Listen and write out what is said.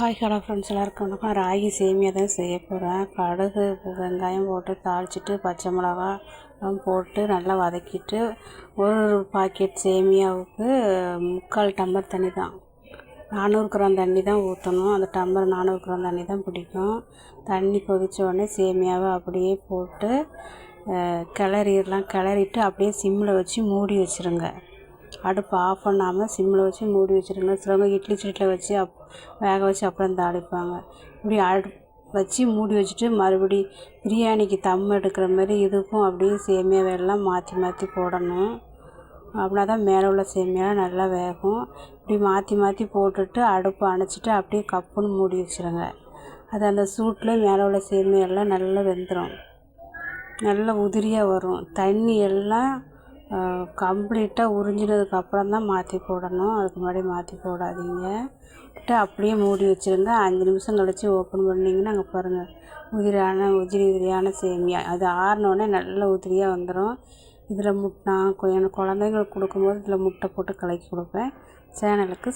Hi hello friends, எல்லாருக்கும் வணக்கம். ராகி சேமியா தான் செய்ய போகிறேன். கடுகு வெங்காயம் போட்டு தாளிச்சிட்டு பச்சை மிளகா போட்டு நல்லா வதக்கிட்டு ஒரு பாக்கெட் சேமியாவுக்கு 3/4 டம்ளர் தண்ணி தான், 400 கிராம் தண்ணி தான் ஊற்றணும். அந்த டம்ளர் 400 கிராம் தண்ணி தான் பிடிக்கும். தண்ணி கொதித்த உடனே சேமியாவை அப்படியே போட்டு கிளறிட்டு அப்படியே சிம்மில் வச்சு மூடி வச்சுருங்க. அடுப்பு ஆஃப் பண்ணாமல் சிம்மில் வச்சு மூடி வச்சுருங்க. சிலவங்க இட்லி சட்டியில் வச்சு வேக வச்சு அப்புறம் தாளிப்பாங்க. இப்படி வச்சு மூடி வச்சுட்டு மறுபடி பிரியாணிக்கு தம் எடுக்கிற மாதிரி இதுக்கும் அப்படியே சேமியாவெல்லாம் மாற்றி மாற்றி போடணும். அப்படின்னா தான் மேலே உள்ள சேமியாலாம் நல்லா வேகும். இப்படி மாற்றி மாற்றி போட்டுட்டு அடுப்பு அணைச்சிட்டு அப்படியே கப்புன்னு மூடி வச்சுருங்க. அது அந்த சூட்டில் மேலே உள்ள சேமியாலாம் நல்லா வெந்துடும், நல்லா உதிரியாக வரும். தண்ணி எல்லாம் கம்ப்ளீட்டாக உறிஞ்சினதுக்கப்புறம் தான் மாற்றி போடணும். அதுக்கு முன்னாடி மாற்றி போடாதீங்க. அப்படியே மூடி வச்சுருங்க. 5 நிமிஷம் கழித்து ஓப்பன் பண்ணிங்கன்னா அங்கே பாருங்கள், உதிரியான சேமியா. அது ஆறினோடனே நல்ல உதிரியாக வந்துடும். இதில் நான் குழந்தைங்களுக்கு கொடுக்கும்போது இதில் முட்டை போட்டு கலக்கி கொடுப்பேன். சேனலுக்கு